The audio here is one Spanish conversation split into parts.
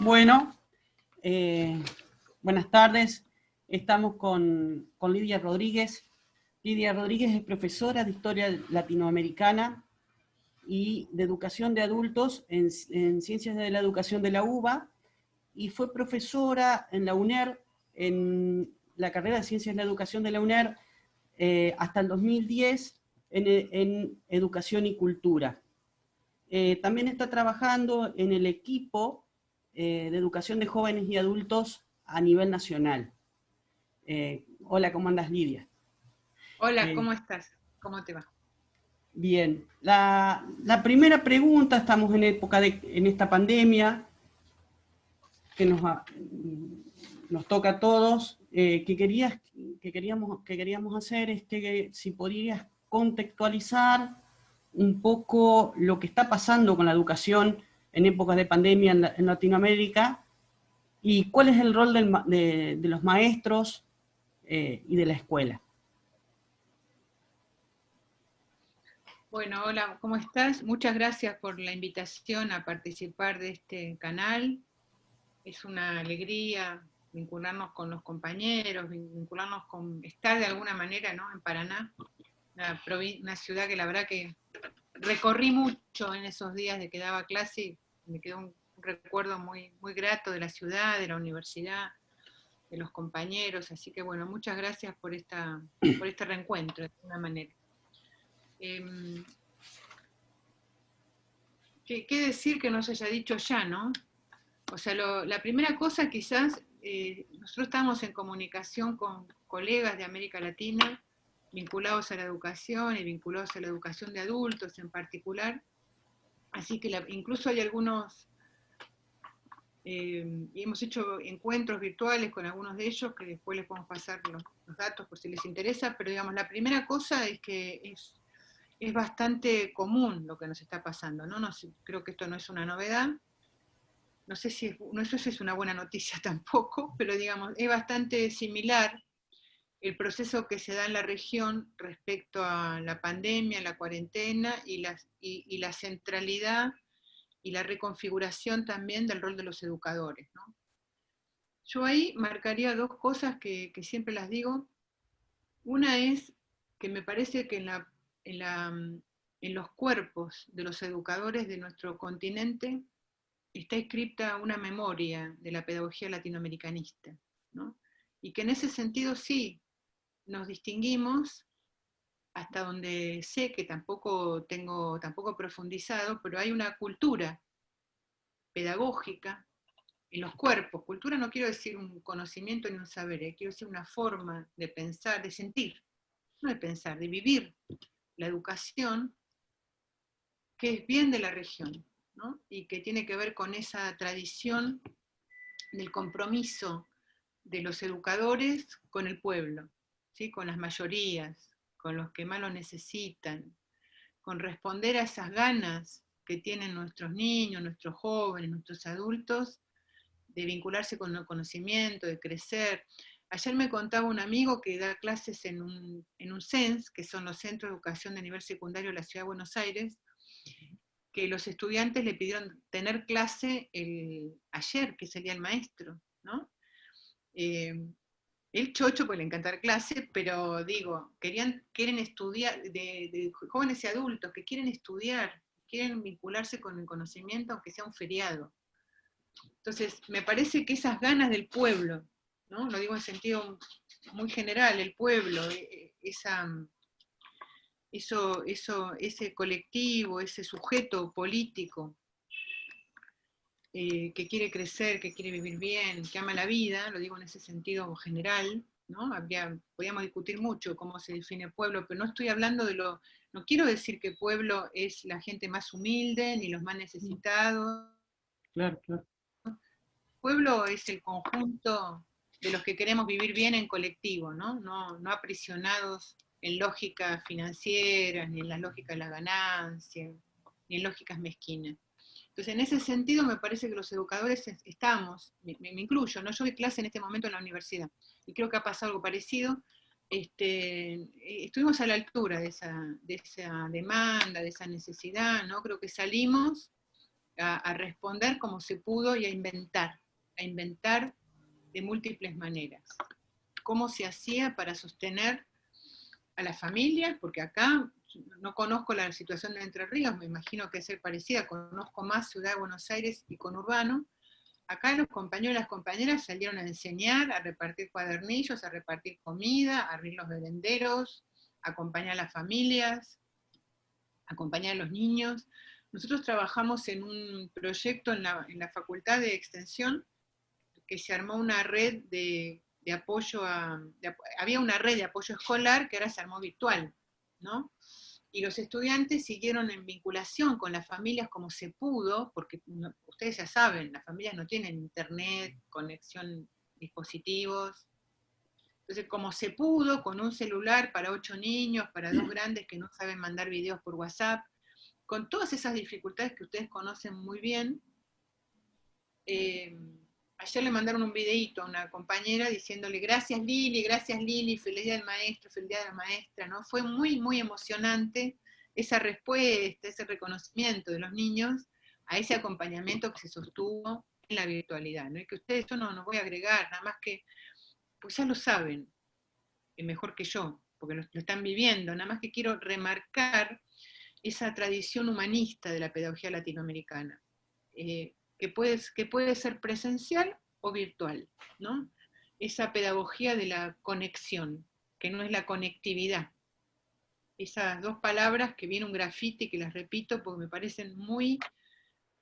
Bueno, eh, buenas tardes. Estamos con Lidia Rodríguez. Lidia Rodríguez es profesora de Historia Latinoamericana y de Educación de Adultos en Ciencias de la Educación de la UBA, y fue profesora en la UNER, en la carrera de Ciencias de la Educación de la UNER, hasta el 2010 en Educación y Cultura. También está trabajando en el equipo de educación de jóvenes y adultos a nivel nacional. Hola, ¿cómo andas, Lidia? Hola, Eh, ¿cómo estás? ¿Cómo te va? Bien, la primera pregunta, estamos en esta pandemia que nos toca a todos, que queríamos hacer es que si podrías contextualizar un poco lo que está pasando con la educación en épocas de pandemia en Latinoamérica, y cuál es el rol de los maestros y de la escuela. Bueno, hola, ¿cómo estás? Muchas gracias por la invitación a participar de este canal. Es una alegría vincularnos con los compañeros, vincularnos con estar de alguna manera, ¿no?, en Paraná, una ciudad que la verdad que recorrí mucho en esos días de que daba clase y me quedó un recuerdo muy, muy grato de la ciudad, de la universidad, de los compañeros. Así que bueno, muchas gracias por este reencuentro de alguna manera. Eh, ¿Qué decir que no se haya dicho ya, no? O sea, la primera cosa quizás, nosotros estamos en comunicación con colegas de América Latina vinculados a la educación y vinculados a la educación de adultos en particular, así que incluso hay algunos, y hemos hecho encuentros virtuales con algunos de ellos, que después les podemos pasar los datos por si les interesa, pero digamos, la primera cosa es que es bastante común lo que nos está pasando, ¿no? No sé, creo que esto no es una novedad, no sé si no sé si es una buena noticia tampoco, pero digamos, es bastante similar el proceso que se da en la región respecto a la pandemia, la cuarentena y la centralidad y la reconfiguración también del rol de los educadores, ¿no? Yo ahí marcaría dos cosas que siempre las digo. Una es que me parece que en, la, en los cuerpos de los educadores de nuestro continente está escrita una memoria de la pedagogía latinoamericanista, ¿no? Y que en ese sentido sí nos distinguimos, hasta donde sé que tampoco profundizado, pero hay una cultura pedagógica en los cuerpos. Cultura no quiero decir un conocimiento ni un saber, quiero decir una forma de pensar, de sentir, no de pensar, de vivir la educación, que es bien de la región, ¿no? Y que tiene que ver con esa tradición del compromiso de los educadores con el pueblo, ¿sí?, con las mayorías, con los que más lo necesitan, con responder a esas ganas que tienen nuestros niños, nuestros jóvenes, nuestros adultos, de vincularse con el conocimiento, de crecer. Ayer me contaba un amigo que da clases en un CENS, que son los Centros de Educación de Nivel Secundario de la Ciudad de Buenos Aires, que los estudiantes le pidieron tener clase ayer, que sería el maestro, ¿no? El chocho, pues le encanta dar clase, pero digo, quieren estudiar, de jóvenes y adultos que quieren estudiar, quieren vincularse con el conocimiento, aunque sea un feriado. Entonces, me parece que esas ganas del pueblo, ¿no?, lo digo en sentido muy general, el pueblo, ese colectivo, ese sujeto político, que quiere crecer, que quiere vivir bien, que ama la vida, lo digo en ese sentido general, ¿no? Podríamos discutir mucho cómo se define pueblo, pero no estoy hablando no quiero decir que pueblo es la gente más humilde, ni los más necesitados. Claro, claro. Pueblo es el conjunto de los que queremos vivir bien en colectivo, ¿no? No aprisionados en lógicas financieras, ni en las lógicas de la ganancia, ni en lógicas mezquinas. Entonces, en ese sentido, me parece que los educadores estamos, me incluyo, ¿no? Yo doy clase en este momento en la universidad, y creo que ha pasado algo parecido. Estuvimos a la altura de esa demanda, de esa necesidad, ¿no? Creo que salimos a responder como se pudo y a inventar de múltiples maneras. ¿Cómo se hacía para sostener a las familias? Porque acá no conozco la situación de Entre Ríos, me imagino que es parecida, conozco más Ciudad de Buenos Aires y conurbano. Acá los compañeros y las compañeras salieron a enseñar, a repartir cuadernillos, a repartir comida, a abrir los merenderos, a acompañar a las familias, a acompañar a los niños. Nosotros trabajamos en un proyecto en la Facultad de Extensión, que se armó una red de apoyo había una red de apoyo escolar que ahora se armó virtual, ¿no? Y los estudiantes siguieron en vinculación con las familias como se pudo, porque ustedes ya saben, las familias no tienen internet, conexión, dispositivos. Entonces, como se pudo, con un celular para 8 niños, para 2 grandes que no saben mandar videos por WhatsApp, con todas esas dificultades que ustedes conocen muy bien. Ayer le mandaron un videíto a una compañera diciéndole gracias Lili, feliz día del maestro, feliz día de la maestra, ¿no? Fue muy, muy emocionante esa respuesta, ese reconocimiento de los niños a ese acompañamiento que se sostuvo en la virtualidad, ¿no? Y que ustedes, yo no voy a agregar, nada más que, pues ya lo saben, mejor que yo, porque lo están viviendo, nada más que quiero remarcar esa tradición humanista de la pedagogía latinoamericana. Que puede ser presencial o virtual, ¿no? Esa pedagogía de la conexión, que no es la conectividad. Esas dos palabras que viene un grafiti, que las repito porque me parecen muy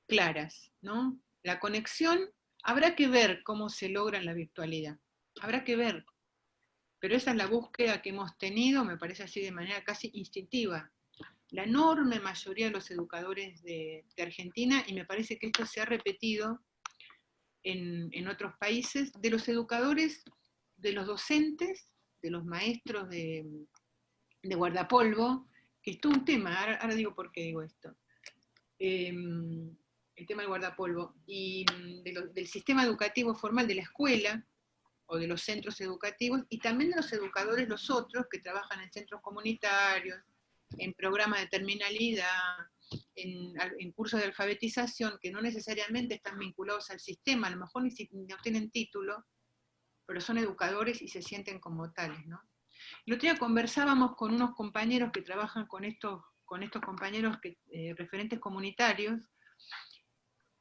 claras, ¿no? La conexión, habrá que ver cómo se logra en la virtualidad, habrá que ver, pero esa es la búsqueda que hemos tenido, me parece así de manera casi instintiva, la enorme mayoría de los educadores de Argentina, y me parece que esto se ha repetido en otros países, de los educadores, de los docentes, de los maestros de guardapolvo, que es todo un tema, ahora digo por qué digo esto, el tema del guardapolvo, y del sistema educativo formal de la escuela, o de los centros educativos, y también de los educadores, los otros, que trabajan en centros comunitarios, en programas de terminalidad, en cursos de alfabetización, que no necesariamente están vinculados al sistema, a lo mejor no tienen título, pero son educadores y se sienten como tales, ¿no? El otro día conversábamos con unos compañeros que trabajan con estos compañeros referentes comunitarios,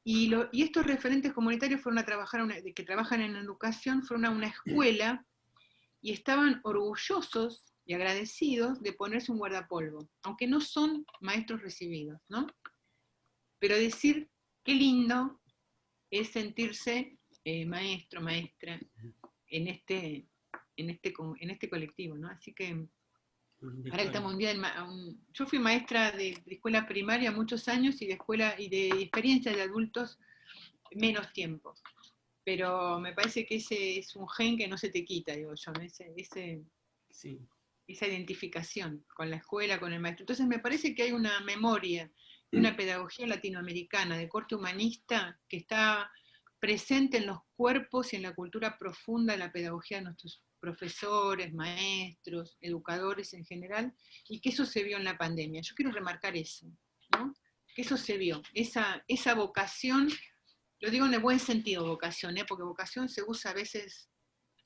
y estos referentes comunitarios fueron a trabajar, que trabajan en educación, fueron a una escuela y estaban orgullosos y agradecidos de ponerse un guardapolvo, aunque no son maestros recibidos, ¿no? Pero decir qué lindo es sentirse maestro, maestra en este colectivo, ¿no? Así que ahora estamos yo fui maestra de escuela primaria muchos años y de experiencia de adultos menos tiempo. Pero me parece que ese es un gen que no se te quita, digo yo, ¿no? Sí. Esa identificación con la escuela, con el maestro. Entonces me parece que hay una memoria, una pedagogía latinoamericana de corte humanista que está presente en los cuerpos y en la cultura profunda de la pedagogía de nuestros profesores, maestros, educadores en general, y que eso se vio en la pandemia. Yo quiero remarcar eso, ¿no? Que eso se vio, esa vocación. Lo digo en el buen sentido, vocación, porque vocación se usa a veces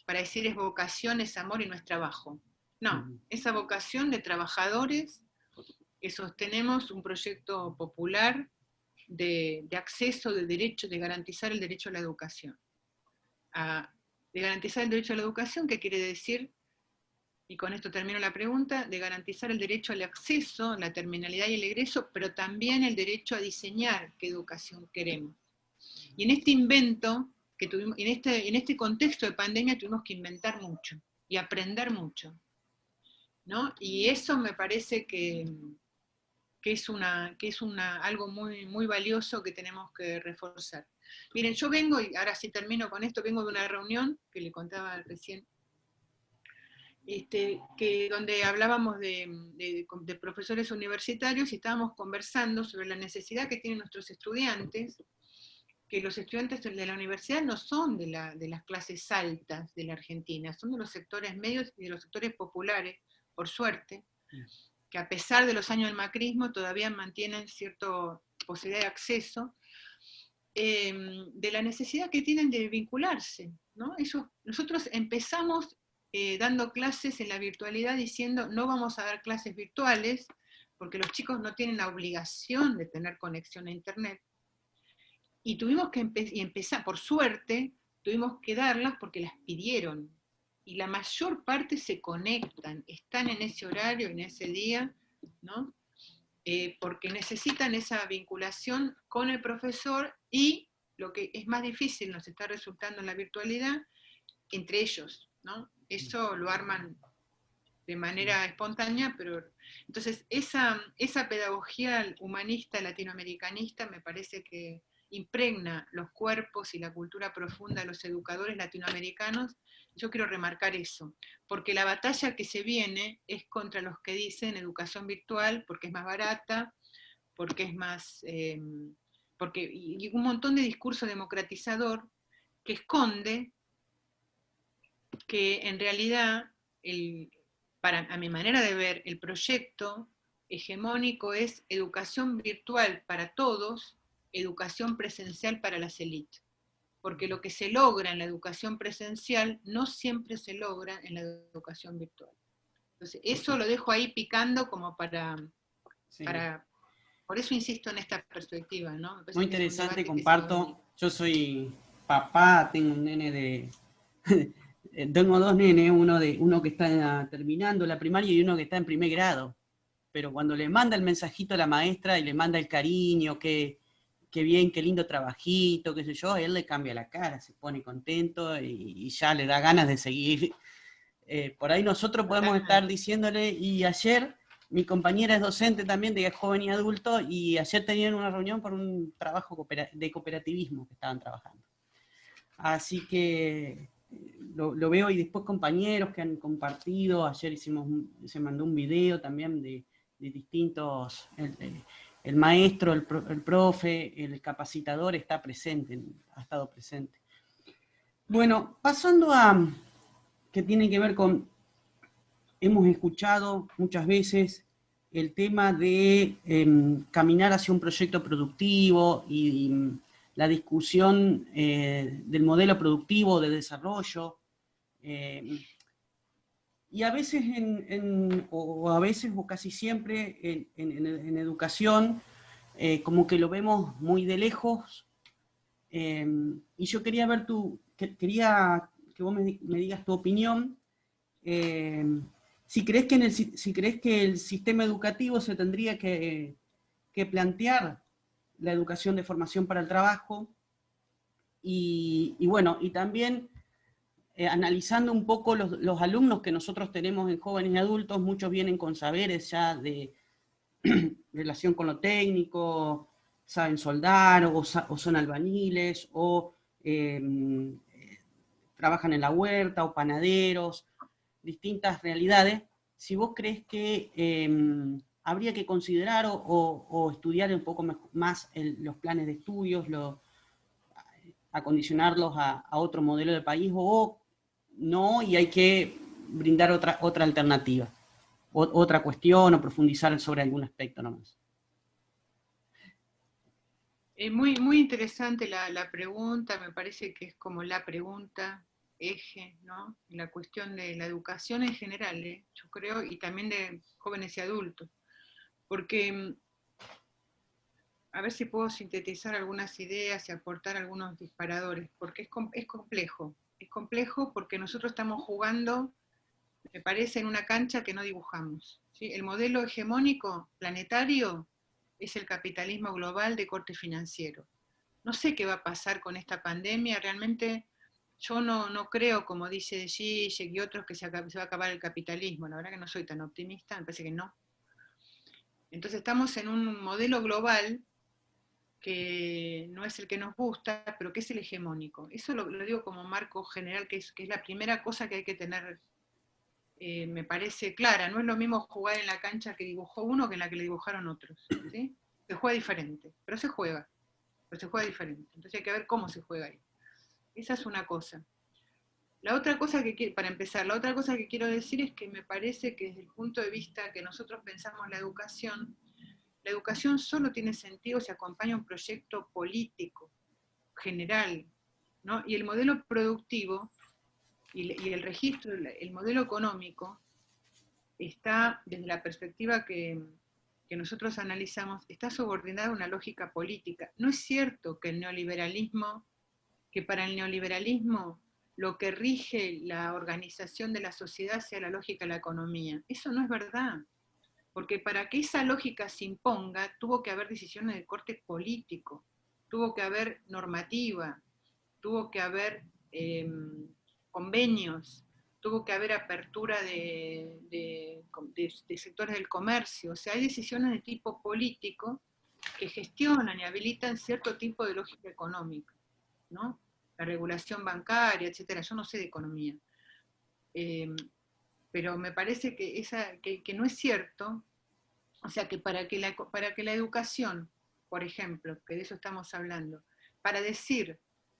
para decir es vocación, es amor y no es trabajo. No, esa vocación de trabajadores que sostenemos un proyecto popular de acceso, de derecho, de garantizar el derecho a la educación. De garantizar el derecho a la educación, ¿qué quiere decir? Y con esto termino la pregunta, de garantizar el derecho al acceso, la terminalidad y el egreso, pero también el derecho a diseñar qué educación queremos. Y en este invento que tuvimos, en este contexto de pandemia tuvimos que inventar mucho y aprender mucho, ¿no? Y eso me parece que es algo muy, muy valioso que tenemos que reforzar. Miren, yo vengo, y ahora sí termino con esto, vengo de una reunión que le contaba recién, donde hablábamos de profesores universitarios y estábamos conversando sobre la necesidad que tienen nuestros estudiantes, que los estudiantes de la universidad no son de las clases altas de la Argentina, son de los sectores medios y de los sectores populares, por suerte, que a pesar de los años del macrismo todavía mantienen cierta posibilidad de acceso, de la necesidad que tienen de vincularse, ¿no? Nosotros empezamos dando clases en la virtualidad diciendo no vamos a dar clases virtuales porque los chicos no tienen la obligación de tener conexión a internet, y tuvimos que empezar, por suerte, tuvimos que darlas porque las pidieron, y la mayor parte se conectan, están en ese horario, en ese día, ¿no? Porque necesitan esa vinculación con el profesor, y lo que es más difícil nos está resultando en la virtualidad, entre ellos, ¿no? Eso lo arman de manera espontánea, pero entonces esa pedagogía humanista latinoamericanista me parece que impregna los cuerpos y la cultura profunda de los educadores latinoamericanos. Yo quiero remarcar eso, porque la batalla que se viene es contra los que dicen educación virtual porque es más barata, porque es más, y un montón de discurso democratizador que esconde que en realidad, a mi manera de ver, el proyecto hegemónico es educación virtual para todos, educación presencial para las élites. Porque lo que se logra en la educación presencial no siempre se logra en la educación virtual. Entonces, eso lo dejo ahí picando como Sí. Por eso insisto en esta perspectiva, ¿no? Muy interesante, comparto. Yo soy papá, tengo un nene de... tengo dos nenes, uno que está terminando la primaria y uno que está en primer grado. Pero cuando le manda el mensajito a la maestra y le manda el cariño, qué bien, qué lindo trabajito, qué sé yo, él le cambia la cara, se pone contento y ya le da ganas de seguir. Por ahí nosotros podemos estar diciéndole, y ayer mi compañera es docente también de joven y adulto, y ayer tenían una reunión por un trabajo de cooperativismo que estaban trabajando. Así que lo veo, y después compañeros que han compartido, ayer se mandó un video también de distintos, el maestro, el profe, el capacitador está presente, ha estado presente. Bueno, pasando a, que tiene que ver con, hemos escuchado muchas veces el tema de caminar hacia un proyecto productivo y la discusión del modelo productivo de desarrollo, y a veces, o casi siempre, en educación, como que lo vemos muy de lejos, y yo quería ver quería que vos me digas tu opinión, si crees que el sistema educativo se tendría que plantear la educación de formación para el trabajo, y bueno, y también analizando un poco los alumnos que nosotros tenemos en jóvenes y adultos, muchos vienen con saberes ya de relación con lo técnico, saben soldar, o son albañiles, o trabajan en la huerta, o panaderos, distintas realidades. Si vos crees que habría que considerar o estudiar un poco más los planes de estudios, acondicionarlos a otro modelo de país, o no, y hay que brindar otra alternativa, otra cuestión, o profundizar sobre algún aspecto nomás. Muy, muy interesante la pregunta, me parece que es como la pregunta eje, ¿no? La cuestión de la educación en general, yo creo, y también de jóvenes y adultos, porque a ver si puedo sintetizar algunas ideas y aportar algunos disparadores, porque es complejo porque nosotros estamos jugando, me parece, en una cancha que no dibujamos, ¿sí? El modelo hegemónico planetario es el capitalismo global de corte financiero. No sé qué va a pasar con esta pandemia, realmente yo no creo, como dice Zizek y otros, que se va a acabar el capitalismo, la verdad que no soy tan optimista, me parece que no. Entonces estamos en un modelo global que no es el que nos gusta, pero que es el hegemónico. Eso lo digo como marco general, que es la primera cosa que hay que tener, me parece clara. No es lo mismo jugar en la cancha que dibujó uno que en la que le dibujaron otros, ¿sí? Se juega diferente, pero se juega diferente. Entonces hay que ver cómo se juega ahí. Esa es una cosa. La otra cosa para empezar, la otra cosa que quiero decir es que me parece que desde el punto de vista que nosotros pensamos la educación solo tiene sentido si acompaña un proyecto político. general, ¿no? Y el modelo productivo y el registro, el modelo económico, está, desde la perspectiva que nosotros analizamos, está subordinado a una lógica política. No es cierto que para el neoliberalismo lo que rige la organización de la sociedad sea la lógica de la economía. Eso no es verdad, porque para que esa lógica se imponga tuvo que haber decisiones de corte político, tuvo que haber normativa, tuvo que haber convenios, tuvo que haber apertura de sectores del comercio. O sea, hay decisiones de tipo político que gestionan y habilitan cierto tipo de lógica económica, ¿no? La regulación bancaria, etcétera. Yo no sé de economía. Pero me parece que no es cierto. O sea, que para que la educación, por ejemplo, que de eso estamos hablando, para decir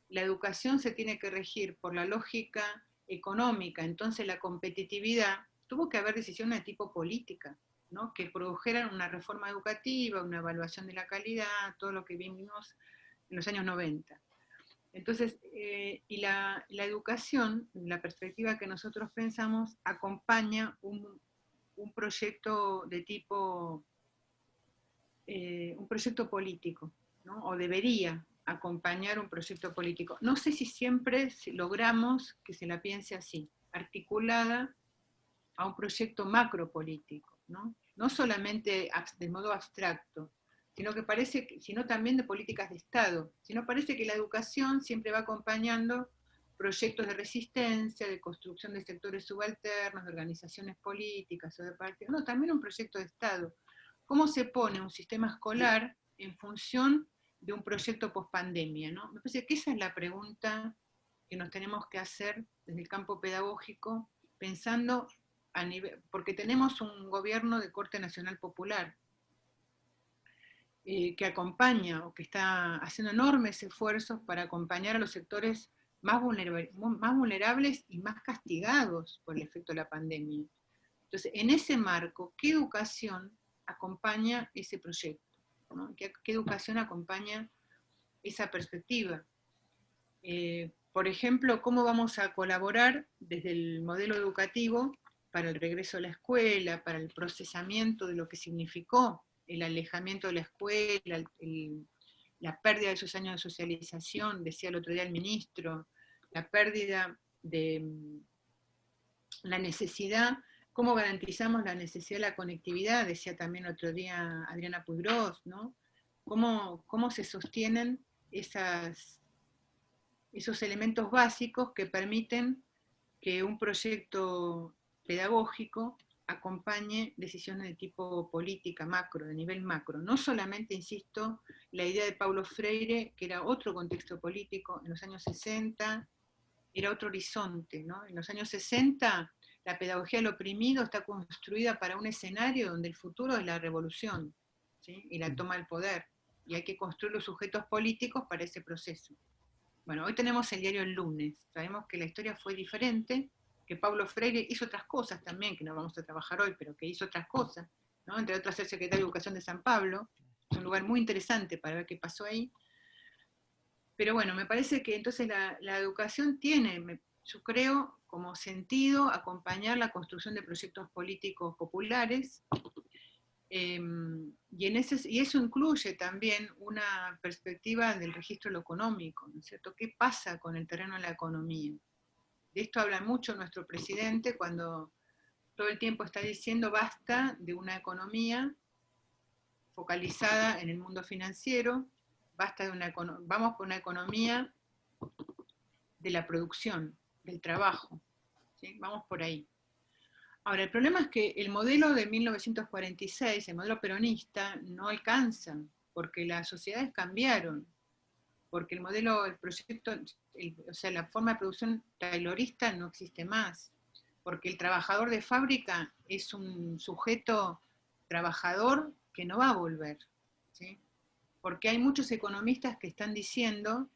la educación se tiene que regir por la lógica económica, entonces la competitividad, tuvo que haber decisiones de tipo política, ¿no? Que produjeran una reforma educativa, una evaluación de la calidad, todo lo que vimos en los años 90. Entonces, y la educación, la perspectiva que nosotros pensamos, acompaña un proyecto de tipo, un proyecto político, ¿no? O debería acompañar un proyecto político. No sé si siempre logramos que se la piense así, articulada a un proyecto macropolítico, ¿no? No solamente de modo abstracto, sino también de políticas de Estado, sino parece que la educación siempre va acompañando proyectos de resistencia, de construcción de sectores subalternos, de organizaciones políticas o de partidos, no, también un proyecto de Estado. ¿Cómo se pone un sistema escolar en función de un proyecto pospandemia, ¿no? Me parece que esa es la pregunta que nos tenemos que hacer desde el campo pedagógico, pensando porque tenemos un gobierno de corte nacional popular, que acompaña o que está haciendo enormes esfuerzos para acompañar a los sectores más vulnerables y más castigados por el efecto de la pandemia. Entonces, en ese marco, ¿qué educación acompaña ese proyecto? ¿No? ¿Qué educación acompaña esa perspectiva? Por ejemplo, ¿cómo vamos a colaborar desde el modelo educativo para el regreso a la escuela, para el procesamiento de lo que significó el alejamiento de la escuela, la pérdida de esos años de socialización, decía el otro día el ministro, la pérdida de la necesidad, cómo garantizamos la necesidad de la conectividad, decía también el otro día Adriana Puigros, ¿no? ¿Cómo se sostienen esos elementos básicos que permiten que un proyecto pedagógico acompañe decisiones de tipo política, macro, de nivel macro. No solamente, insisto, la idea de Paulo Freire, que era otro contexto político, en los años 60 era otro horizonte, ¿no? En los años 60 la pedagogía del oprimido está construida para un escenario donde el futuro es la revolución, ¿sí? Y la toma del poder, y hay que construir los sujetos políticos para ese proceso. Bueno, hoy tenemos el diario El Lunes, sabemos que la historia fue diferente, que Paulo Freire hizo otras cosas también, que no vamos a trabajar hoy, pero que hizo otras cosas, ¿no? Entre otras ser secretario de Educación de San Pablo, es un lugar muy interesante para ver qué pasó ahí. Pero bueno, me parece que entonces la educación tiene, yo creo, como sentido acompañar la construcción de proyectos políticos populares, y eso incluye también una perspectiva del registro de lo económico, ¿no es cierto? ¿Qué pasa con el terreno de la economía? De esto habla mucho nuestro presidente cuando todo el tiempo está diciendo basta de una economía focalizada en el mundo financiero, vamos por una economía de la producción, del trabajo, ¿sí? Vamos por ahí. Ahora, el problema es que el modelo de 1946, el modelo peronista, no alcanza, porque las sociedades cambiaron, porque el proyecto, o sea, la forma de producción taylorista no existe más, porque el trabajador de fábrica es un sujeto trabajador que no va a volver, ¿sí? Porque hay muchos economistas que están diciendo,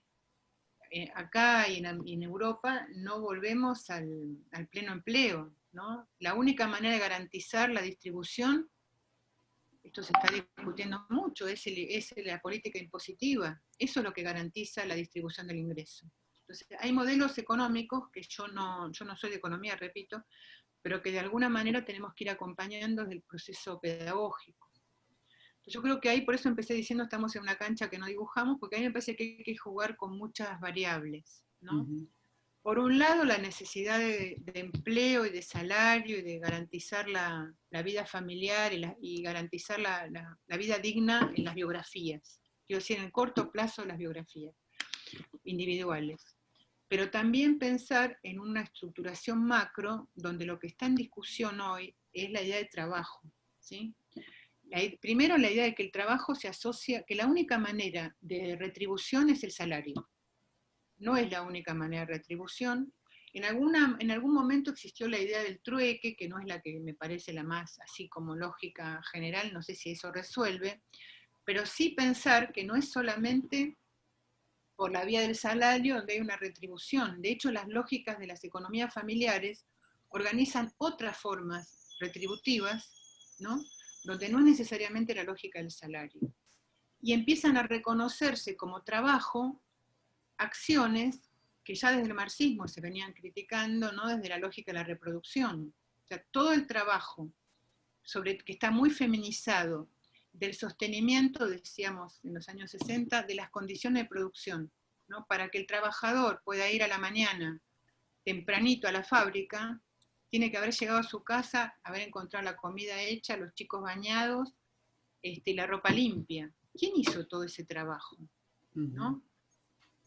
acá y en Europa no volvemos al pleno empleo, ¿no? La única manera de garantizar la distribución esto se está discutiendo mucho, es la política impositiva. Eso es lo que garantiza la distribución del ingreso. Entonces, hay modelos económicos que yo no soy de economía, repito, pero que de alguna manera tenemos que ir acompañando desde el proceso pedagógico. Entonces, yo creo que ahí, por eso empecé diciendo, estamos en una cancha que no dibujamos, porque a mí me parece que hay que jugar con muchas variables, ¿no? Ujú. Por un lado, la necesidad de empleo y de salario y de garantizar la vida familiar y garantizar la vida digna en las biografías. Quiero decir, en el corto plazo las biografías individuales. Pero también pensar en una estructuración macro donde lo que está en discusión hoy es la idea de trabajo, ¿sí? Primero, la idea de que el trabajo se asocia, que la única manera de retribución es el salario. No es la única manera de retribución. En algún momento existió la idea del trueque, que no es la que me parece la más así como lógica general, no sé si eso resuelve, pero sí pensar que no es solamente por la vía del salario donde hay una retribución. De hecho, las lógicas de las economías familiares organizan otras formas retributivas, ¿no? Donde no es necesariamente la lógica del salario. Y empiezan a reconocerse como trabajo acciones que ya desde el marxismo se venían criticando, ¿no? Desde la lógica de la reproducción. O sea, todo el trabajo que está muy feminizado del sostenimiento, decíamos en los años 60, de las condiciones de producción, ¿no? Para que el trabajador pueda ir a la mañana tempranito a la fábrica, tiene que haber llegado a su casa, haber encontrado la comida hecha, los chicos bañados, la ropa limpia. ¿Quién hizo todo ese trabajo? ¿No?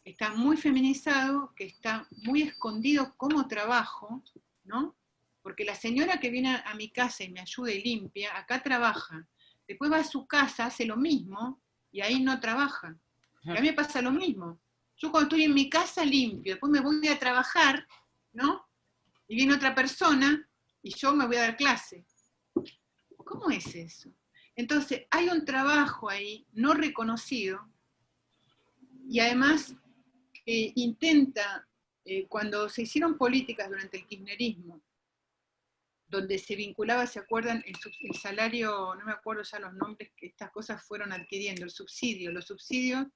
Está muy feminizado, que está muy escondido como trabajo, ¿no? Porque la señora que viene a mi casa y me ayuda y limpia, acá trabaja. Después va a su casa, hace lo mismo, y ahí no trabaja. Y a mí me pasa lo mismo. Yo cuando estoy en mi casa limpio, después me voy a trabajar, ¿no? Y viene otra persona, y yo me voy a dar clase. ¿Cómo es eso? Entonces, hay un trabajo ahí no reconocido, y además intenta, cuando se hicieron políticas durante el kirchnerismo, donde se vinculaba, ¿se acuerdan? El salario, no me acuerdo ya los nombres que estas cosas fueron adquiriendo, el subsidio, los subsidios,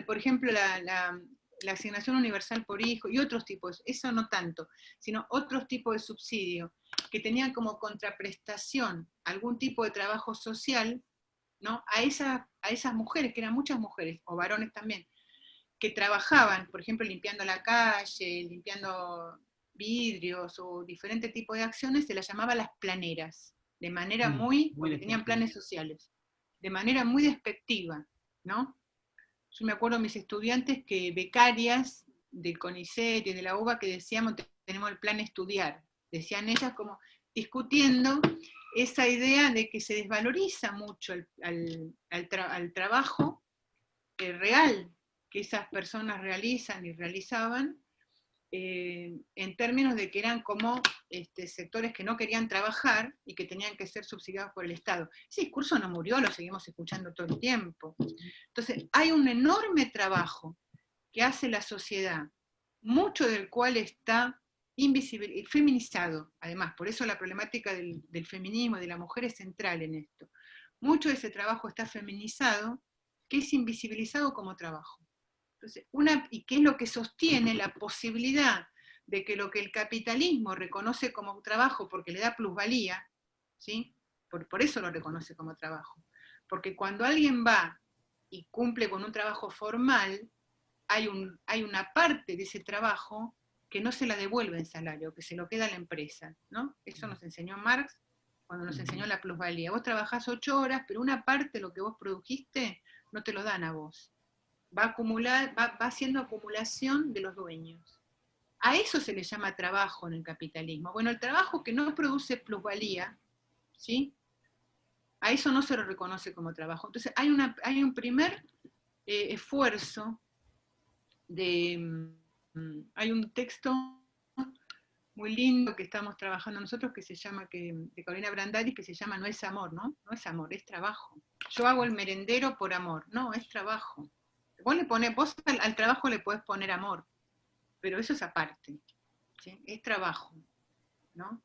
por ejemplo, la asignación universal por hijo y otros tipos, eso no tanto, sino otros tipos de subsidio, que tenían como contraprestación algún tipo de trabajo social, ¿no? A esas mujeres, que eran muchas mujeres, o varones también, que trabajaban, por ejemplo, limpiando la calle, limpiando vidrios o diferentes tipos de acciones, se las llamaba las planeras, de manera porque tenían planes sociales, de manera muy despectiva, ¿no? Yo me acuerdo de mis estudiantes que becarias del CONICET y de la UBA que decíamos, tenemos el plan estudiar, decían ellas como discutiendo esa idea de que se desvaloriza mucho al trabajo real que esas personas realizan y realizaban, en términos de que eran como sectores que no querían trabajar y que tenían que ser subsidiados por el Estado. Ese discurso no murió, lo seguimos escuchando todo el tiempo. Entonces, hay un enorme trabajo que hace la sociedad, mucho del cual está invisible, feminizado, además, por eso la problemática del feminismo y de la mujer es central en esto. Mucho de ese trabajo está feminizado, que es invisibilizado como trabajo. Entonces, ¿y qué es lo que sostiene la posibilidad de que lo que el capitalismo reconoce como trabajo porque le da plusvalía, ¿sí? Por eso lo reconoce como trabajo? Porque cuando alguien va y cumple con un trabajo formal, hay una parte de ese trabajo que no se la devuelve en salario, que se lo queda a la empresa, ¿no? Eso nos enseñó Marx cuando nos enseñó la plusvalía. Vos trabajás 8 horas, pero una parte de lo que vos produjiste no te lo dan a vos. Va haciendo acumulación de los dueños. A eso se le llama trabajo en el capitalismo. Bueno, el trabajo que no produce plusvalía, ¿sí? A eso no se lo reconoce como trabajo. Entonces hay un primer esfuerzo hay un texto muy lindo que estamos trabajando nosotros que se llama, de Carolina Brandari, que se llama No es amor, ¿no? No es amor, es trabajo. Yo hago el merendero por amor. No, es trabajo. Vos al trabajo le podés poner amor, pero eso es aparte, ¿sí? Es trabajo, ¿no?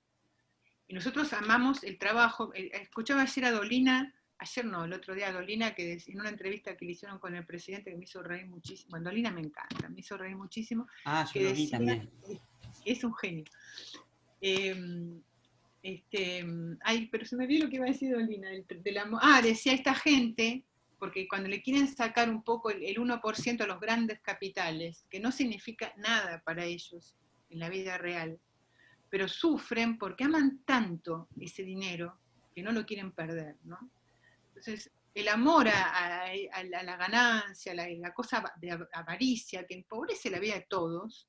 Y nosotros amamos el trabajo. Escuchaba ayer a Dolina ayer no, el otro día, Dolina, que en una entrevista que le hicieron con el presidente, que me hizo reír muchísimo, bueno, Dolina me encanta, me hizo reír muchísimo, Ah, yo que lo vi decía, también. es un genio. Ay, pero se me vio lo que iba a decir Dolina, decía esta gente, porque cuando le quieren sacar un poco el 1% a los grandes capitales, que no significa nada para ellos en la vida real, pero sufren porque aman tanto ese dinero que no lo quieren perder, ¿no? Entonces, el amor a la ganancia, la cosa de avaricia que empobrece la vida de todos,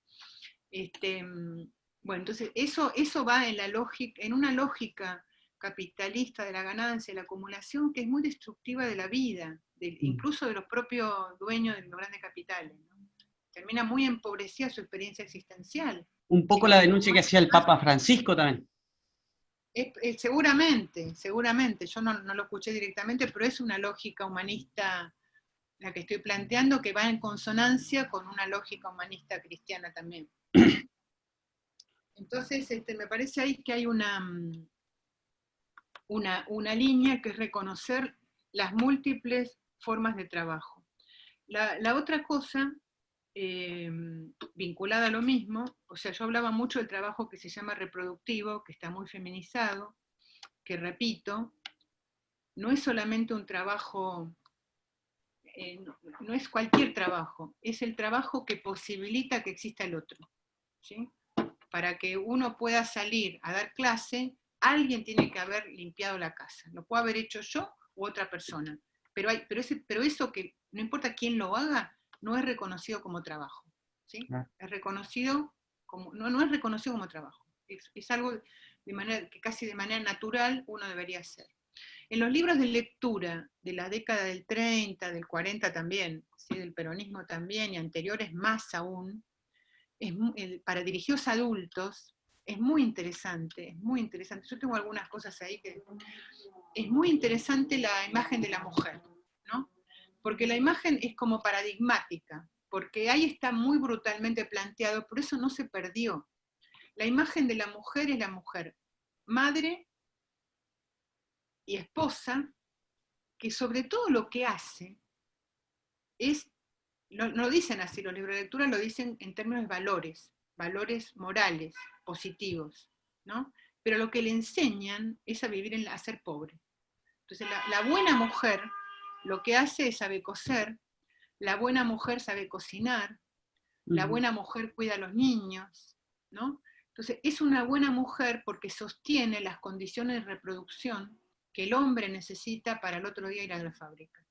bueno, entonces eso va en una lógica capitalista de la ganancia y la acumulación que es muy destructiva de la vida, incluso de los propios dueños de los grandes capitales, ¿no? Termina muy empobrecida su experiencia existencial. Un poco la denuncia que hacía el Papa Francisco también. Seguramente, yo no lo escuché directamente, pero es una lógica humanista la que estoy planteando, que va en consonancia con una lógica humanista cristiana también. Entonces, me parece ahí que hay una línea que es reconocer las múltiples formas de trabajo. La otra cosa, vinculada a lo mismo, o sea, yo hablaba mucho del trabajo que se llama reproductivo, que está muy feminizado, que repito, no es solamente un trabajo, no es cualquier trabajo, es el trabajo que posibilita que exista el otro, ¿sí? Para que uno pueda salir a dar clase, alguien tiene que haber limpiado la casa. Lo puedo haber hecho yo u otra persona. Pero eso que no importa quién lo haga, no es reconocido como trabajo, ¿sí? Es reconocido como, no es reconocido como trabajo. Es algo que casi de manera natural uno debería hacer. En los libros de lectura de la década del 30, del 40 también, ¿sí? Del peronismo también, y anteriores más aún, para dirigidos adultos, es muy interesante, es muy interesante. Yo tengo algunas cosas ahí que... Es muy interesante la imagen de la mujer, ¿no? Porque la imagen es como paradigmática, porque ahí está muy brutalmente planteado, por eso no se perdió. La imagen de la mujer es la mujer, madre y esposa, que sobre todo lo que hace es, no lo dicen así, los libros de lectura lo dicen en términos de valores morales, positivos, ¿no? Pero lo que le enseñan es a vivir, a ser pobre. Entonces la buena mujer lo que hace es sabe coser, la buena mujer sabe cocinar, la buena mujer cuida a los niños, ¿no? Entonces es una buena mujer porque sostiene las condiciones de reproducción que el hombre necesita para el otro día ir a la fábrica.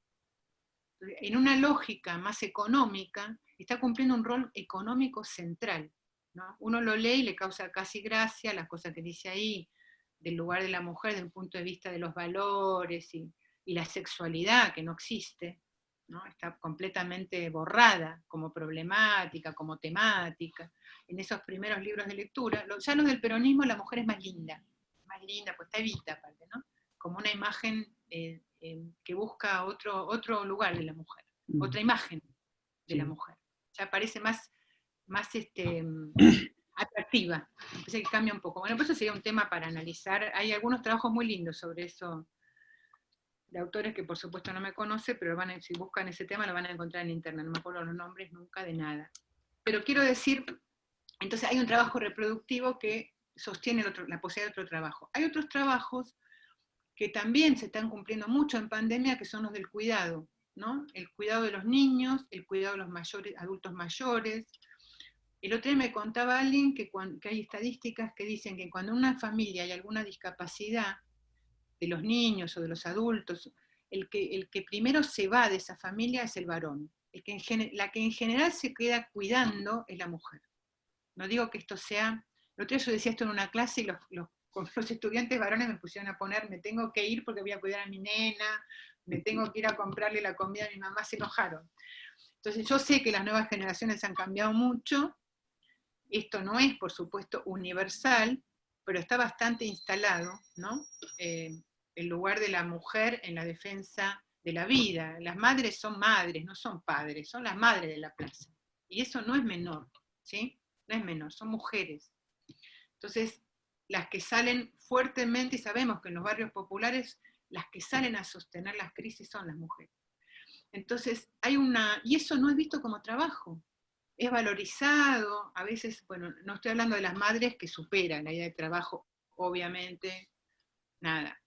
En una lógica más económica, está cumpliendo un rol económico central, ¿no? Uno lo lee y le causa casi gracia las cosas que dice ahí, del lugar de la mujer desde el punto de vista de los valores y la sexualidad, que no existe, ¿no? Está completamente borrada como problemática, como temática. En esos primeros libros de lectura, ya los del peronismo, la mujer es más linda, pues está Evita aparte, ¿no? Como una imagen que busca otro lugar de la mujer, otra imagen de la mujer. Ya parece más atractiva. Entonces cambia un poco. Bueno, pues eso sería un tema para analizar. Hay algunos trabajos muy lindos sobre eso, de autores que por supuesto no me conoce, pero si buscan ese tema lo van a encontrar en internet. No me acuerdo los nombres nunca de nada. Pero quiero decir, entonces hay un trabajo reproductivo que sostiene la posibilidad de otro trabajo. Hay otros trabajos que también se están cumpliendo mucho en pandemia, que son los del cuidado, ¿no? El cuidado de los niños, el cuidado de los adultos mayores. El otro día me contaba alguien que hay estadísticas que dicen que cuando en una familia hay alguna discapacidad de los niños o de los adultos, el que primero se va de esa familia es el varón. La que en general se queda cuidando es la mujer. No digo que esto sea... El otro día yo decía esto en una clase y los estudiantes varones me pusieron a poner, me tengo que ir porque voy a cuidar a mi nena, me tengo que ir a comprarle la comida a mi mamá, se enojaron. Entonces yo sé que las nuevas generaciones han cambiado mucho, esto no es, por supuesto, universal, pero está bastante instalado, ¿no? El lugar de la mujer en la defensa de la vida. Las madres son madres, no son padres, son las madres de la plaza. Y eso no es menor, ¿sí? No es menor, son mujeres. Entonces, las que salen fuertemente, y sabemos que en los barrios populares las que salen a sostener las crisis son las mujeres. Entonces, y eso no es visto como trabajo, es valorizado, a veces, bueno, no estoy hablando de las madres que superan la idea de trabajo, obviamente, nada,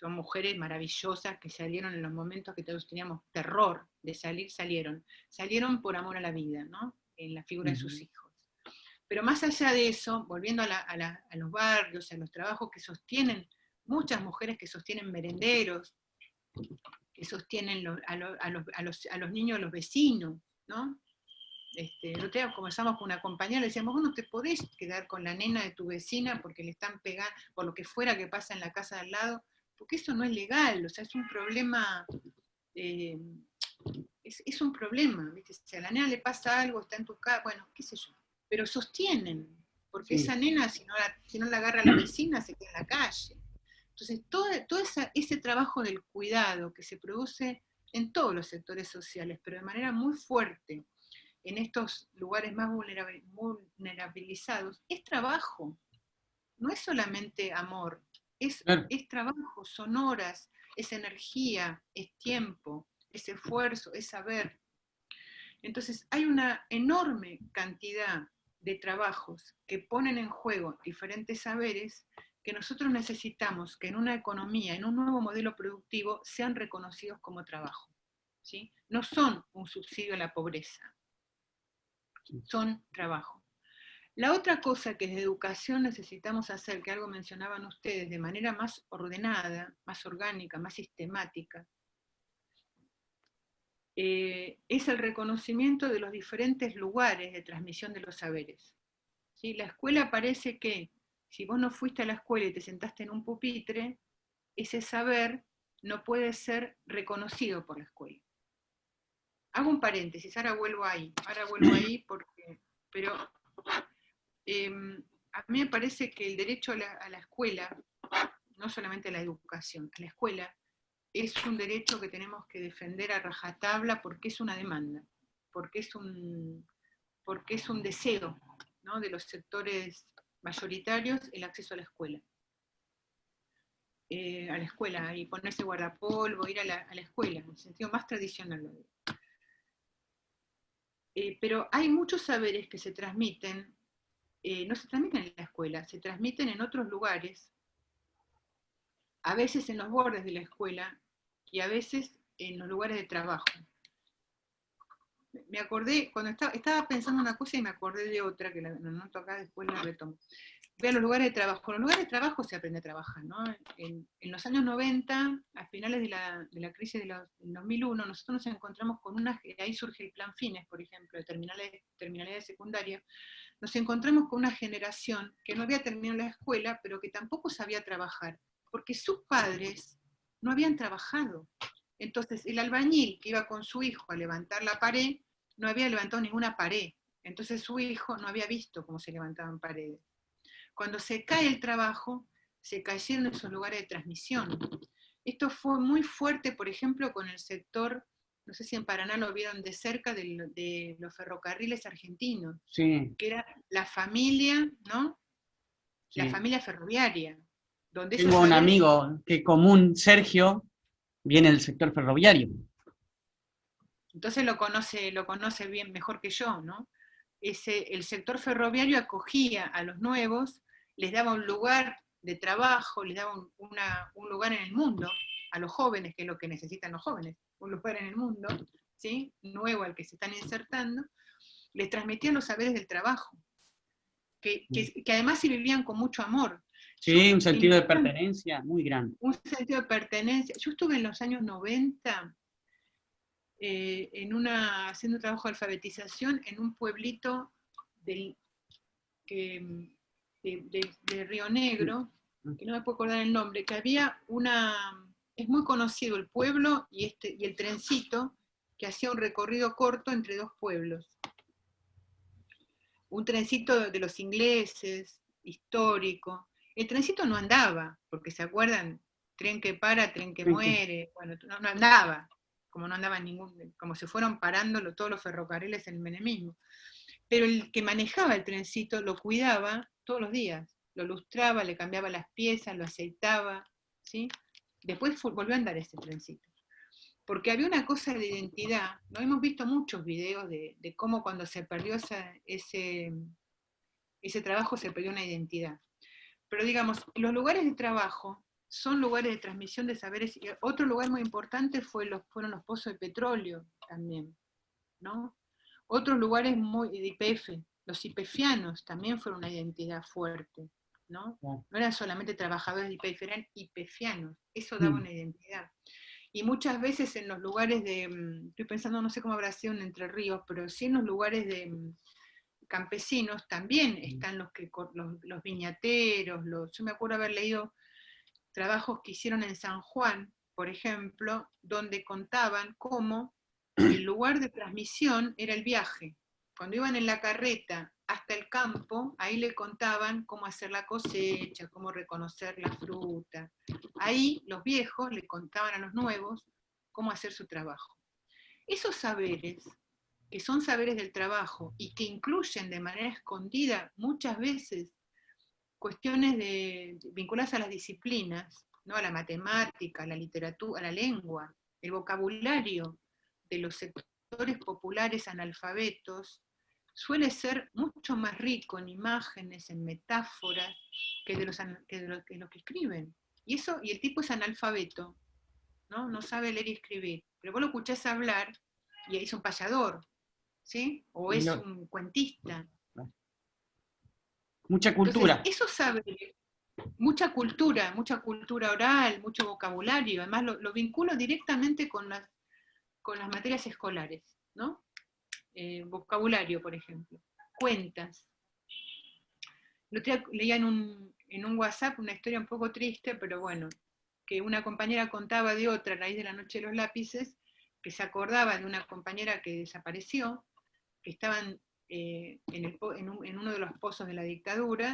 son mujeres maravillosas que salieron en los momentos que todos teníamos terror de salir, salieron por amor a la vida, ¿no? En la figura de sus hijos. Pero más allá de eso, volviendo a los barrios, a los trabajos que sostienen, muchas mujeres que sostienen merenderos, que sostienen a los niños, a los vecinos, ¿no? El otro día conversamos con una compañera, le decíamos, vos no te podés quedar con la nena de tu vecina porque le están pegando, por lo que fuera que pasa en la casa de al lado, porque eso no es legal, o sea, es un problema, es un problema, ¿viste? Si a la nena le pasa algo, está en tu casa, bueno, qué sé yo, pero sostienen, porque esa nena, si no la agarra la vecina, se queda en la calle. Entonces, todo ese trabajo del cuidado que se produce en todos los sectores sociales, pero de manera muy fuerte, en estos lugares más vulnerabilizados, es trabajo, no es solamente amor, es trabajo, son horas, es energía, es tiempo, es esfuerzo, es saber. Entonces hay una enorme cantidad de trabajos que ponen en juego diferentes saberes que nosotros necesitamos que en una economía, en un nuevo modelo productivo, sean reconocidos como trabajo, ¿sí? No son un subsidio a la pobreza, son trabajo. La otra cosa que desde educación necesitamos hacer, que algo mencionaban ustedes, de manera más ordenada, más orgánica, más sistemática, es el reconocimiento de los diferentes lugares de transmisión de los saberes. ¿Sí? La escuela parece que, si vos no fuiste a la escuela y te sentaste en un pupitre, ese saber no puede ser reconocido por la escuela. Hago un paréntesis, ahora vuelvo ahí porque, pero a mí me parece que el derecho a la escuela, no solamente a la educación, a la escuela, es un derecho que tenemos que defender a rajatabla porque es una demanda, porque es un deseo, ¿no?, de los sectores mayoritarios, el acceso a la escuela. Y ponerse guardapolvo, ir a la escuela, en el sentido más tradicional. Pero hay muchos saberes que se transmiten, no se transmiten en la escuela, se transmiten en otros lugares, a veces en los bordes de la escuela y a veces en los lugares de trabajo. Me acordé, cuando estaba pensando una cosa y me acordé de otra, que la noto acá, después la retomo. Ve a los lugares de trabajo. En los lugares de trabajo se aprende a trabajar, ¿no? En los años 90, a finales de la crisis del 2001, nosotros nos encontramos con ahí surge el plan Fines, por ejemplo, de terminalidad secundaria, nos encontramos con una generación que no había terminado la escuela, pero que tampoco sabía trabajar, porque sus padres no habían trabajado. Entonces, el albañil que iba con su hijo a levantar la pared, no había levantado ninguna pared. Entonces su hijo no había visto cómo se levantaban paredes. Cuando se cae el trabajo, se cayeron esos lugares de transmisión. Esto fue muy fuerte, por ejemplo, con el sector, no sé si en Paraná lo vieron de cerca, de los ferrocarriles argentinos, sí, que era la familia, ¿no? Sí. La familia ferroviaria. Donde Tengo un amigo que común, Sergio, viene del sector ferroviario. Entonces lo conoce bien, mejor que yo, ¿no? El sector ferroviario acogía a los nuevos, les daba un lugar de trabajo, les daba un lugar en el mundo, a los jóvenes, que es lo que necesitan los jóvenes, un lugar en el mundo, ¿sí?, nuevo al que se están insertando, les transmitían los saberes del trabajo, que además se vivían con mucho amor. Sí, un sentido de pertenencia muy grande. Un sentido de pertenencia. Yo estuve en los años 90 haciendo trabajo de alfabetización en un pueblito de Río Negro, que no me puedo acordar el nombre, que había es muy conocido el pueblo y el trencito, que hacía un recorrido corto entre dos pueblos. Un trencito de los ingleses, histórico. El trencito no andaba, porque se acuerdan, tren que para, tren que muere, bueno, no andaba, como no andaba como se fueron parando todos los ferrocarriles en el menemismo. Pero el que manejaba el trencito lo cuidaba todos los días, lo lustraba, le cambiaba las piezas, lo aceitaba, ¿sí? Después volvió a andar ese trencito. Porque había una cosa de identidad, ¿no? Hemos visto muchos videos de cómo cuando se perdió ese trabajo se perdió una identidad. Pero digamos, los lugares de trabajo son lugares de transmisión de saberes. Y otro lugar muy importante fueron los pozos de petróleo también, ¿no? Otros lugares muy de IPF, los IPFianos también fueron una identidad fuerte, ¿no? No eran solamente trabajadores de IPF, eran IPFianos, eso daba una identidad. Y muchas veces en los lugares estoy pensando, no sé cómo habrá sido en Entre Ríos, pero sí en los lugares de campesinos también están los viñateros, yo me acuerdo haber leído trabajos que hicieron en San Juan, por ejemplo, donde contaban cómo el lugar de transmisión era el viaje. Cuando iban en la carreta hasta el campo, ahí le contaban cómo hacer la cosecha, cómo reconocer la fruta. Ahí los viejos le contaban a los nuevos cómo hacer su trabajo. Esos saberes, que son saberes del trabajo y que incluyen de manera escondida muchas veces cuestiones vinculadas a las disciplinas, ¿no? A la matemática, a la literatura, a la lengua, el vocabulario de los sectores populares analfabetos, suele ser mucho más rico en imágenes, en metáforas, que de los que escriben. Y el tipo es analfabeto, ¿no? No sabe leer y escribir, pero vos lo escuchás hablar y es un payador, ¿sí? O es un cuentista. Mucha cultura. Entonces, esos saberes, mucha cultura oral, mucho vocabulario, además lo vinculo directamente con las materias escolares, ¿no? Vocabulario, por ejemplo, cuentas. El otro día leía en un WhatsApp una historia un poco triste, pero bueno, que una compañera contaba de otra a raíz de La Noche de los Lápices, que se acordaba de una compañera que desapareció, que estaban en uno de los pozos de la dictadura,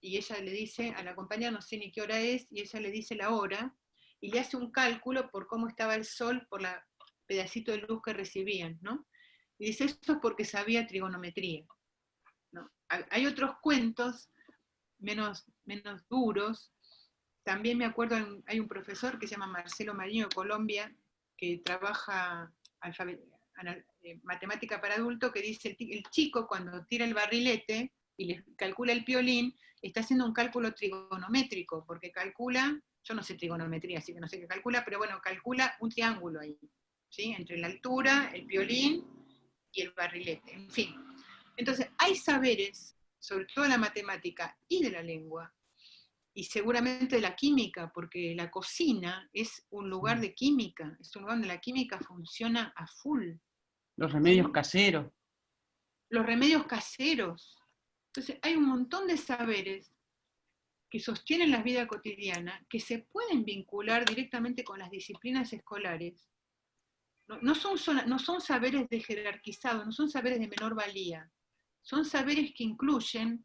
y ella le dice a la compañera, no sé ni qué hora es, y ella le dice la hora, y le hace un cálculo por cómo estaba el sol, por la pedacito de luz que recibían, ¿no? Y dice, esto es porque sabía trigonometría, ¿no? Hay otros cuentos menos duros. También me acuerdo, hay un profesor que se llama Marcelo Mariño de Colombia, que trabaja matemática para adultos, que dice, el chico cuando tira el barrilete y le calcula el piolín, está haciendo un cálculo trigonométrico, porque calcula, yo no sé trigonometría, así que no sé qué calcula, pero bueno, calcula un triángulo ahí, ¿sí? Entre la altura, el piolín y el barrilete, en fin. Entonces, hay saberes, sobre todo de la matemática y de la lengua, y seguramente de la química, porque la cocina es un lugar de química, es un lugar donde la química funciona a full. Los remedios caseros. Los remedios caseros. Entonces, hay un montón de saberes que sostienen la vida cotidiana, que se pueden vincular directamente con las disciplinas escolares. No son saberes de jerarquizados, no son saberes de menor valía, son saberes que incluyen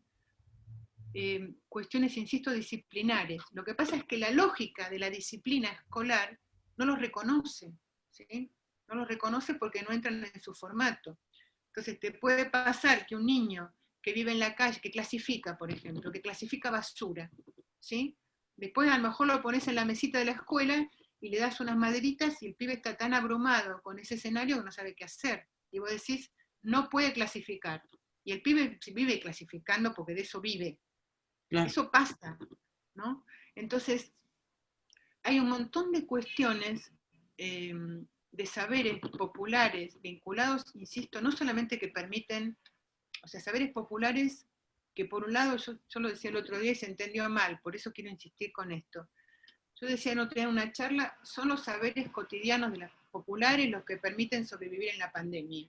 cuestiones, insisto, disciplinares. Lo que pasa es que la lógica de la disciplina escolar no los reconoce, ¿sí? No los reconoce porque no entran en su formato. Entonces te puede pasar que un niño que vive en la calle, que clasifica, por ejemplo, que clasifica basura, ¿sí? Después a lo mejor lo pones en la mesita de la escuela y le das unas maderitas y el pibe está tan abrumado con ese escenario que no sabe qué hacer. Y vos decís, no puede clasificar. Y el pibe vive clasificando porque de eso vive. Claro. Eso pasa, ¿no? Entonces, hay un montón de cuestiones de saberes populares vinculados, insisto, no solamente que permiten, o sea, saberes populares que por un lado, yo lo decía el otro día y se entendió mal, por eso quiero insistir con esto. Yo decía el otro día en una charla, son los saberes cotidianos de las populares los que permiten sobrevivir en la pandemia.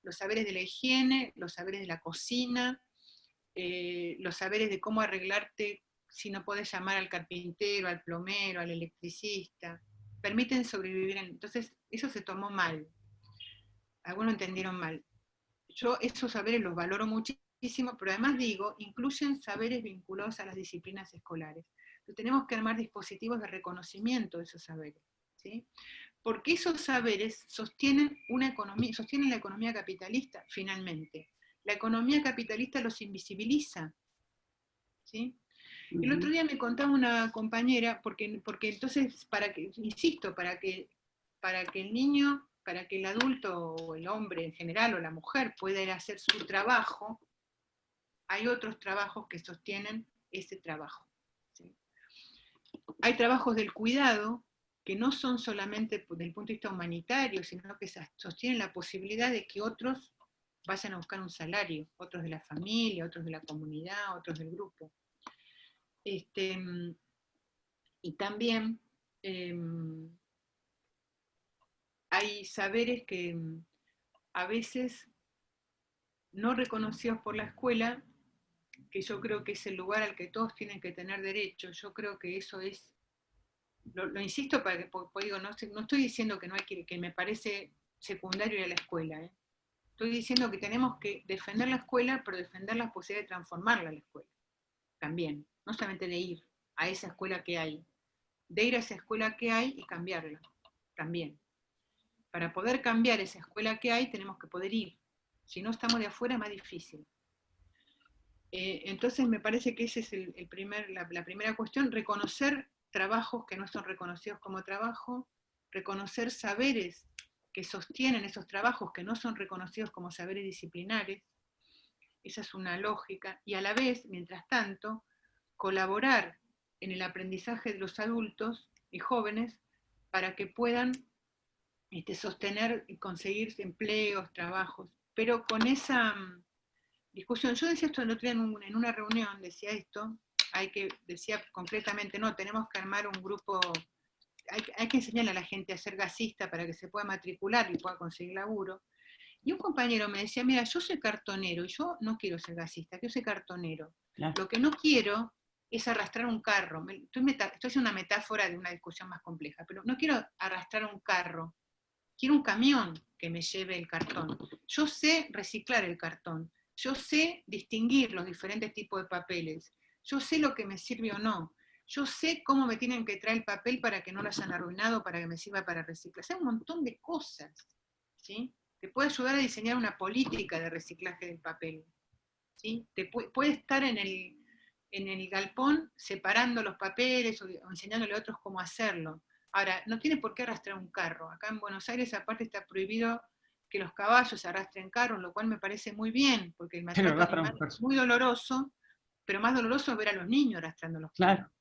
Los saberes de la higiene, los saberes de la cocina, los saberes de cómo arreglarte si no podés llamar al carpintero, al plomero, al electricista, permiten sobrevivir. Entonces, eso se tomó mal. Algunos entendieron mal. Yo esos saberes los valoro muchísimo, pero además digo, incluyen saberes vinculados a las disciplinas escolares. Entonces, tenemos que armar dispositivos de reconocimiento de esos saberes, ¿sí? Porque esos saberes sostienen la economía capitalista, finalmente. La economía capitalista los invisibiliza, ¿sí? El otro día me contaba una compañera, porque entonces, insisto, para que el niño, para que el adulto o el hombre en general o la mujer pueda ir a hacer su trabajo, hay otros trabajos que sostienen ese trabajo. ¿Sí? Hay trabajos del cuidado que no son solamente desde el punto de vista humanitario, sino que sostienen la posibilidad de que otros vayan a buscar un salario, otros de la familia, otros de la comunidad, otros del grupo. Y también hay saberes que a veces no reconocidos por la escuela, que yo creo que es el lugar al que todos tienen que tener derecho. Yo creo que eso es, lo insisto, porque digo, no estoy diciendo que no hay que me parece secundario ir a la escuela, ¿eh? Estoy diciendo que tenemos que defender la escuela, pero defender la posibilidad de transformarla a la escuela, también, no solamente de ir a esa escuela que hay, de ir a esa escuela que hay y cambiarla, también. Para poder cambiar esa escuela que hay, tenemos que poder ir. Si no estamos de afuera, es más difícil. Entonces me parece que esa es la primera cuestión, reconocer trabajos que no son reconocidos como trabajo, reconocer saberes que sostienen esos trabajos que no son reconocidos como saberes disciplinares, esa es una lógica, y a la vez, mientras tanto, colaborar en el aprendizaje de los adultos y jóvenes para que puedan sostener y conseguir empleos, trabajos, pero con esa discusión. Yo decía esto el otro día en una reunión, decía esto, decía concretamente, no, tenemos que armar un grupo, hay que enseñarle a la gente a ser gasista para que se pueda matricular y pueda conseguir laburo. Y un compañero me decía, mira, yo soy cartonero, y yo no quiero ser gasista, quiero ser cartonero. Claro. Lo que no quiero es arrastrar un carro. Estoy haciendo una metáfora de una discusión más compleja, pero no quiero arrastrar un carro, quiero un camión que me lleve el cartón. Yo sé reciclar el cartón, yo sé distinguir los diferentes tipos de papeles, yo sé lo que me sirve o no, yo sé cómo me tienen que traer el papel para que no lo hayan arruinado, para que me sirva para reciclar. O sea, un montón de cosas, ¿sí? Te puede ayudar a diseñar una política de reciclaje del papel, ¿sí? Puede estar en el galpón separando los papeles o enseñándole a otros cómo hacerlo. Ahora, no tiene por qué arrastrar un carro. Acá en Buenos Aires, aparte, está prohibido que los caballos arrastren carros, lo cual me parece muy bien, porque el maltrato animal es muy doloroso, pero más doloroso es ver a los niños arrastrando los carros. Claro.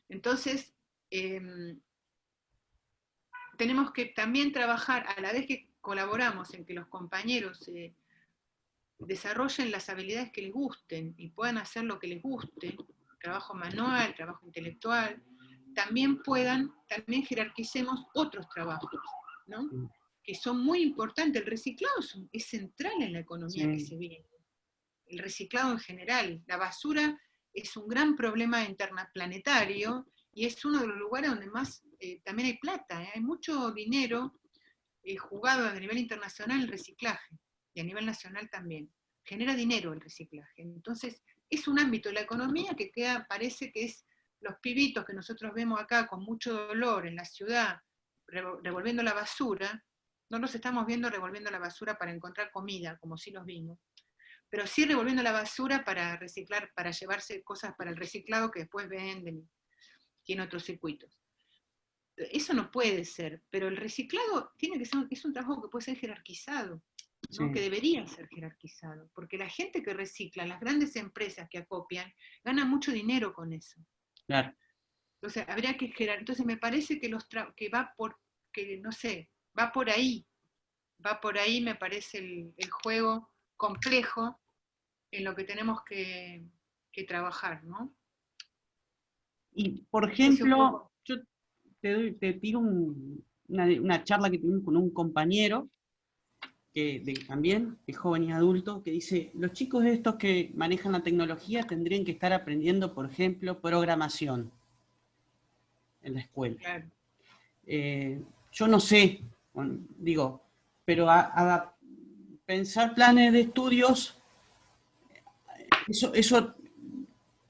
Entonces, tenemos que también trabajar, a la vez que colaboramos en que los compañeros desarrollen las habilidades que les gusten y puedan hacer lo que les guste, trabajo manual, trabajo intelectual, también jerarquicemos otros trabajos, ¿no? Que son muy importantes. El reciclado es central en la economía que se viene. El reciclado en general. La basura es un gran problema planetario y es uno de los lugares donde más también hay plata. Hay mucho dinero jugado a nivel internacional en el reciclaje y a nivel nacional también. Genera dinero el reciclaje. Entonces, es un ámbito de la economía que parece que es los pibitos que nosotros vemos acá con mucho dolor en la ciudad, revolviendo la basura. No los estamos viendo revolviendo la basura para encontrar comida, como sí los vimos, pero sí revolviendo la basura para reciclar, para llevarse cosas para el reciclado que después venden, tiene otros circuitos. Eso no puede ser, pero el reciclado es un trabajo que puede ser jerarquizado, ¿no? Sí. Que debería ser jerarquizado, porque la gente que recicla, las grandes empresas que acopian, ganan mucho dinero con eso. Claro. Entonces habría que jerarquizar. Entonces me parece que va por ahí me parece el juego complejo en lo que tenemos que trabajar, ¿no? Y por ejemplo, yo te tiro una charla que tuvimos con un compañero también, que es joven y adulto, que dice, los chicos estos que manejan la tecnología tendrían que estar aprendiendo, por ejemplo, programación en la escuela. Claro. Yo no sé, digo, pero a pensar planes de estudios, eso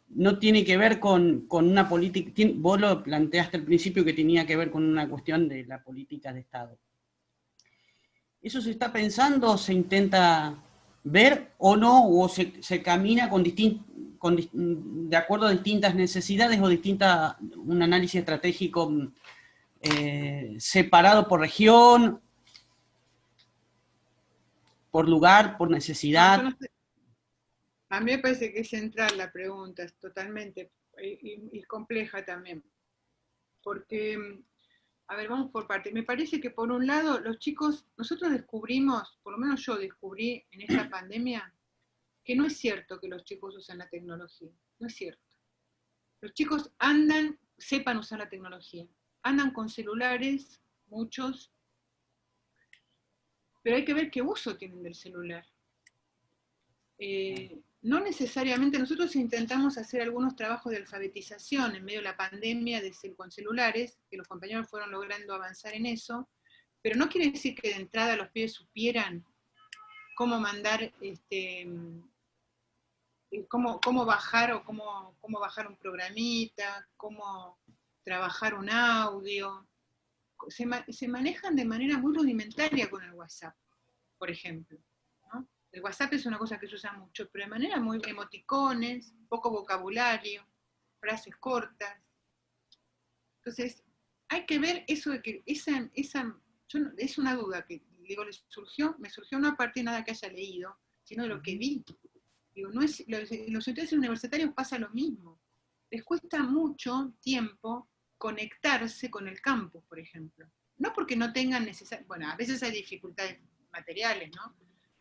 no tiene que ver con una política, vos lo planteaste al principio que tenía que ver con una cuestión de la política de Estado. ¿Eso se está pensando, se intenta ver o no, o se camina con de acuerdo a distintas necesidades o un análisis estratégico separado por región, por lugar, por necesidad. No sé. A mí me parece que es central la pregunta, es totalmente, y compleja también, porque, a ver, vamos por partes. Me parece que por un lado los chicos, nosotros descubrimos, por lo menos yo descubrí en esta pandemia, que no es cierto que los chicos usen la tecnología, no es cierto. Los chicos sepan usar la tecnología, andan con celulares, muchos, pero hay que ver qué uso tienen del celular. No necesariamente, nosotros intentamos hacer algunos trabajos de alfabetización en medio de la pandemia con celulares, que los compañeros fueron logrando avanzar en eso, pero no quiere decir que de entrada los pibes supieran cómo mandar, cómo bajar o cómo bajar un programita, cómo trabajar un audio. Se manejan de manera muy rudimentaria con el WhatsApp, por ejemplo. ¿No? El WhatsApp es una cosa que se usa mucho, pero de manera muy emoticones, poco vocabulario, frases cortas. Entonces, hay que ver eso de que es una duda que digo, me surgió no a partir de nada que haya leído, sino de lo que vi. Digo, los estudiantes universitarios pasa lo mismo. Les cuesta mucho tiempo conectarse con el campus, por ejemplo. No porque no tengan bueno, a veces hay dificultades materiales, ¿no?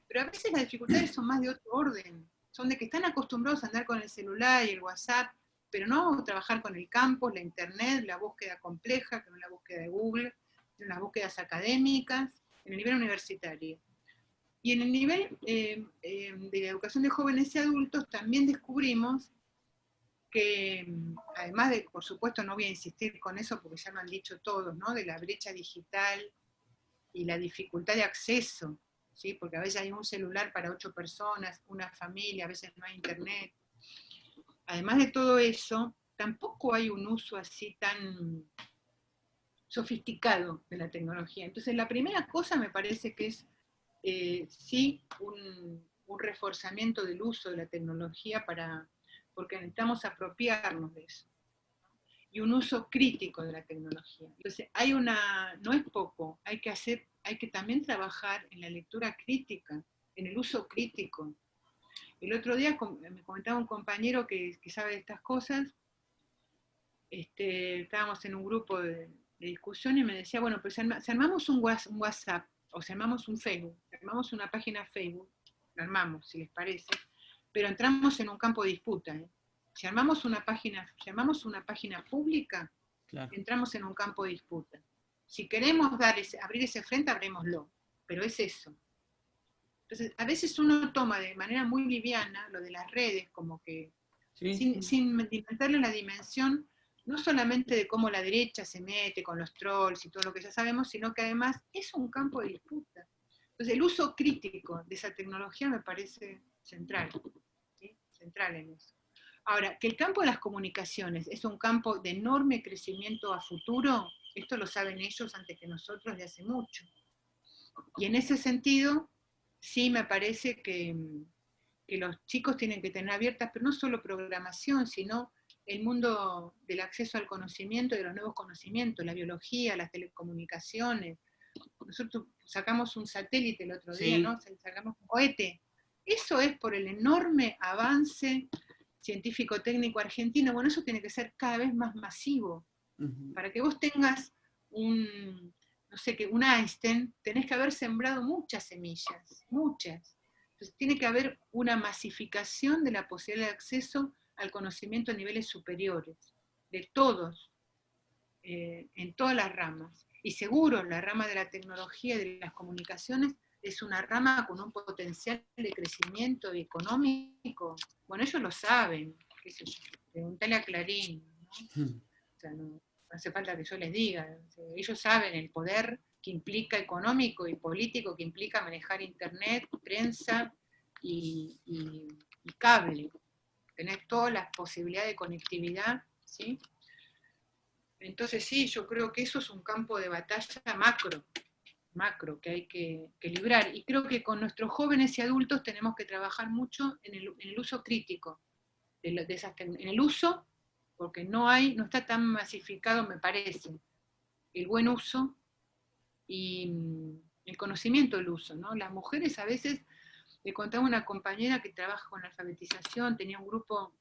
Pero a veces las dificultades son más de otro orden. Son de que están acostumbrados a andar con el celular y el WhatsApp, pero no trabajar con el campus, la internet, la búsqueda compleja, que no es la búsqueda de Google, sino las búsquedas académicas, en el nivel universitario. Y en el nivel de la educación de jóvenes y adultos también descubrimos que, además de, por supuesto, no voy a insistir con eso porque ya lo han dicho todos, ¿no? De la brecha digital y la dificultad de acceso, ¿sí? Porque a veces hay un celular para 8 personas, una familia, a veces no hay internet. Además de todo eso, tampoco hay un uso así tan sofisticado de la tecnología. Entonces, la primera cosa me parece que es sí un reforzamiento del uso de la tecnología porque necesitamos apropiarnos de eso. Y un uso crítico de la tecnología. Entonces, no es poco, hay que también trabajar en la lectura crítica, en el uso crítico. El otro día me comentaba un compañero que sabe de estas cosas, estábamos en un grupo de discusión y me decía, bueno, pues si armamos un WhatsApp, o si armamos un Facebook, si armamos una página Facebook, lo armamos, si les parece, pero entramos en un campo de disputa. Si armamos una página pública, claro, entramos en un campo de disputa. Si queremos abrir ese frente, abrémoslo, pero es eso. Entonces, a veces uno toma de manera muy liviana lo de las redes, como que sí, sin darle la dimensión no solamente de cómo la derecha se mete con los trolls y todo lo que ya sabemos, sino que además es un campo de disputa. Entonces, el uso crítico de esa tecnología me parece central, ¿sí? Central en eso. Ahora, que el campo de las comunicaciones es un campo de enorme crecimiento a futuro, esto lo saben ellos antes que nosotros de hace mucho. Y en ese sentido, sí me parece que los chicos tienen que tener abiertas, pero no solo programación, sino el mundo del acceso al conocimiento, de los nuevos conocimientos, la biología, las telecomunicaciones. Nosotros sacamos un satélite el otro día, ¿no? Sacamos un cohete. Eso es por el enorme avance científico-técnico argentino. Bueno, eso tiene que ser cada vez más masivo. Para que vos tengas un Einstein, tenés que haber sembrado muchas semillas, muchas. Entonces tiene que haber una masificación de la posibilidad de acceso al conocimiento a niveles superiores, de todos, en todas las ramas. Y seguro la rama de la tecnología y de las comunicaciones es una rama con un potencial de crecimiento económico. Bueno, ellos lo saben, qué sé yo, preguntale a Clarín, ¿no? O sea, no hace falta que yo les diga, ellos saben el poder que implica económico y político que implica manejar internet, prensa y cable, tener todas las posibilidades de conectividad, ¿sí? Entonces sí, yo creo que eso es un campo de batalla macro que hay que librar, y creo que con nuestros jóvenes y adultos tenemos que trabajar mucho en el uso crítico en el uso, porque no está tan masificado, me parece, el buen uso y el conocimiento del uso, ¿no? Las mujeres a veces, le contaba una compañera que trabaja con alfabetización, tenía un grupo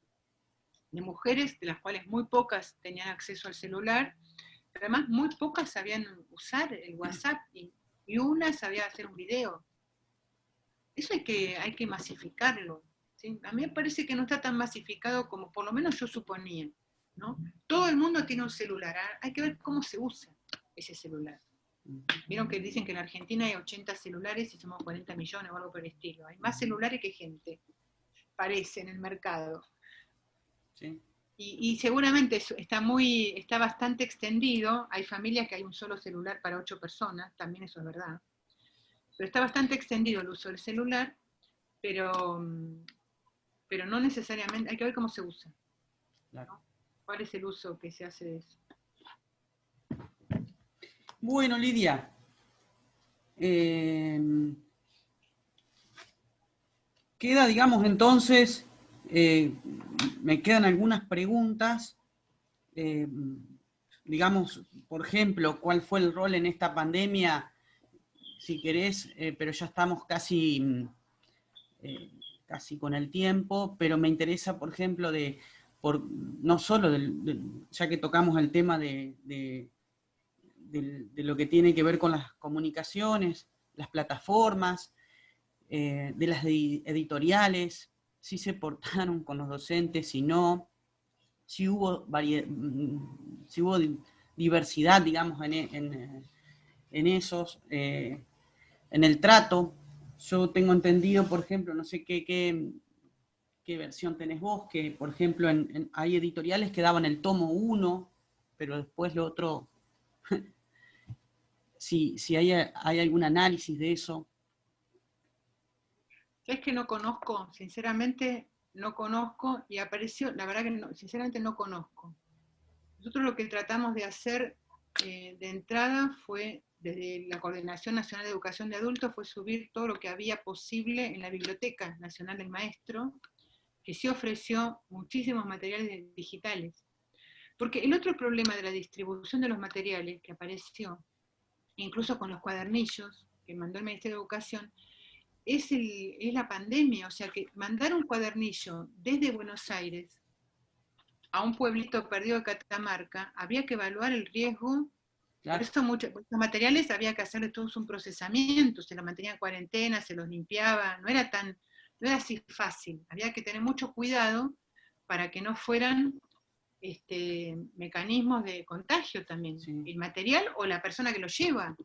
de mujeres, de las cuales muy pocas tenían acceso al celular, pero además muy pocas sabían usar el WhatsApp y una sabía hacer un video. Eso hay que masificarlo, ¿sí? A mí me parece que no está tan masificado como por lo menos yo suponía, ¿no? Todo el mundo tiene un celular, hay que ver cómo se usa ese celular. Vieron que dicen que en Argentina hay 80 celulares y somos 40 millones o algo por el estilo. Hay más celulares que gente, parece, en el mercado. Sí. Y seguramente está bastante extendido. Hay familias que hay un solo celular para 8 personas, también eso es verdad. Pero está bastante extendido el uso del celular, pero no necesariamente, hay que ver cómo se usa, ¿no? ¿Cuál es el uso que se hace de eso? Bueno, Lidia, queda, digamos, entonces, me quedan algunas preguntas, digamos, por ejemplo, ¿cuál fue el rol en esta pandemia? Si querés, pero ya estamos casi con el tiempo, pero me interesa, por ejemplo, no solo, ya que tocamos el tema de lo que tiene que ver con las comunicaciones, las plataformas, de las editoriales, si se portaron con los docentes, si no, si hubo diversidad, digamos, en esos, en el trato. Yo tengo entendido, por ejemplo, no sé qué versión tenés vos, que por ejemplo hay editoriales que daban el tomo 1, pero después lo otro, si hay algún análisis de eso. Es que no conozco, sinceramente no conozco, y apareció, la verdad que no, sinceramente no conozco. Nosotros lo que tratamos de hacer de entrada fue, desde la Coordinación Nacional de Educación de Adultos, fue subir todo lo que había posible en la Biblioteca Nacional del Maestro, que sí ofreció muchísimos materiales digitales. Porque el otro problema de la distribución de los materiales que apareció, incluso con los cuadernillos que mandó el Ministerio de Educación, es la pandemia. O sea que mandar un cuadernillo desde Buenos Aires a un pueblito perdido de Catamarca, había que evaluar el riesgo. Por Claro. eso muchos materiales había que hacerle todos un procesamiento, se los mantenía en cuarentena, se los limpiaba, no era así fácil, había que tener mucho cuidado para que no fueran mecanismos de contagio también, sí. El material o la persona que lo lleva,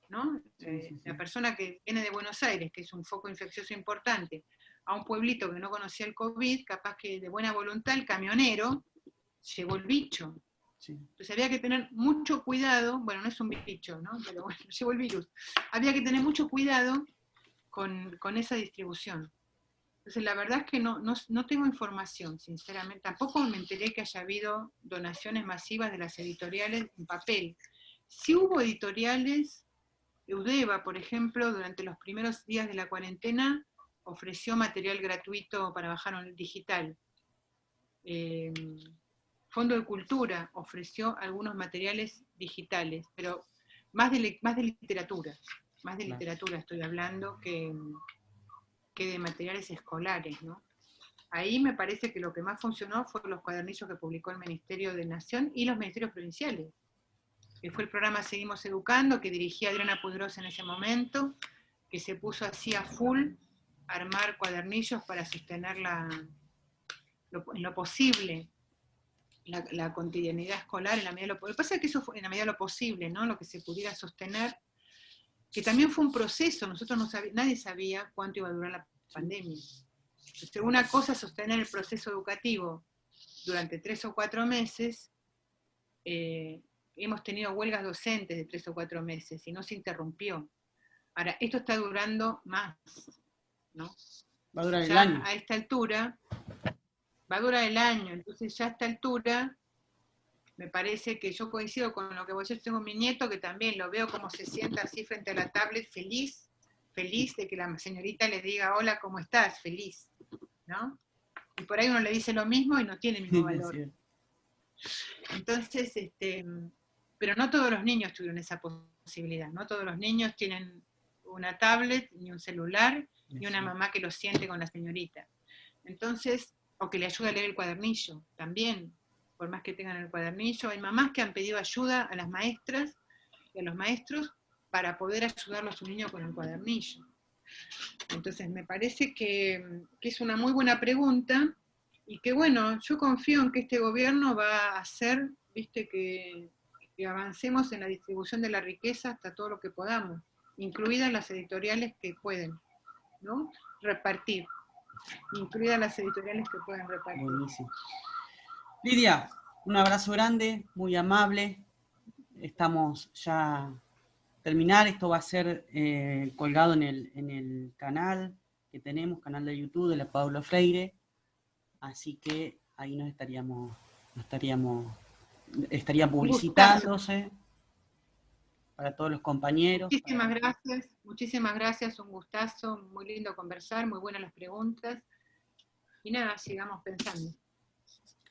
¿no? Sí. La persona que viene de Buenos Aires, que es un foco infeccioso importante, a un pueblito que no conocía el COVID, capaz que de buena voluntad el camionero llevó el bicho. Sí. Entonces había que tener mucho cuidado, bueno, no es un bicho, ¿no? Pero bueno, llevó el virus. Había que tener mucho cuidado con esa distribución. Entonces la verdad es que no tengo información, sinceramente. Tampoco me enteré que haya habido donaciones masivas de las editoriales en papel. Sí hubo editoriales, Eudeva, por ejemplo, durante los primeros días de la cuarentena, ofreció material gratuito para bajar en digital. Fondo de Cultura ofreció algunos materiales digitales, pero más de literatura. Más de literatura estoy hablando que de materiales escolares, ¿no? Ahí me parece que lo que más funcionó fueron los cuadernillos que publicó el Ministerio de Nación y los ministerios provinciales, que fue el programa Seguimos Educando, que dirigía Adriana Pudrosa en ese momento, que se puso así a full a armar cuadernillos para sostener en lo posible la cotidianidad escolar en la medida de lo posible. Lo que pasa es que eso fue en la medida de lo posible, ¿no? Lo que se pudiera sostener, que también fue un proceso. Nosotros nadie sabía cuánto iba a durar la pandemia. Entonces, una cosa es sostener el proceso educativo durante 3 o 4 meses. Hemos tenido huelgas docentes de 3 o 4 meses y no se interrumpió. Ahora, esto está durando más, ¿no? Va a durar el año. A esta altura, va a durar el año, entonces ya a esta altura, me parece que yo coincido con lo que vos decís. Tengo mi nieto que también lo veo como se sienta así frente a la tablet, feliz de que la señorita le diga, hola, ¿cómo estás? Feliz, ¿no? Y por ahí uno le dice lo mismo y no tiene el mismo valor. Entonces, pero no todos los niños tuvieron esa posibilidad, no todos los niños tienen una tablet, ni un celular, ni una mamá que lo siente con la señorita. Entonces, o que le ayude a leer el cuadernillo, también, por más que tengan el cuadernillo, hay mamás que han pedido ayuda a las maestras y a los maestros para poder ayudarlo a su niño con el cuadernillo. Entonces, me parece que es una muy buena pregunta, y que bueno, yo confío en que este gobierno va a hacer, viste, que avancemos en la distribución de la riqueza hasta todo lo que podamos, incluidas las editoriales que pueden, ¿no? Repartir, incluidas las editoriales que pueden repartir. Buenísimo. Lidia, un abrazo grande, muy amable. Estamos ya terminar, esto va a ser colgado en el canal que tenemos, canal de YouTube de la Paulo Freire, así que ahí estaría publicitándose para todos los compañeros. Muchísimas gracias, un gustazo, muy lindo conversar, muy buenas las preguntas, y nada, sigamos pensando.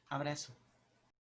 Abrazo.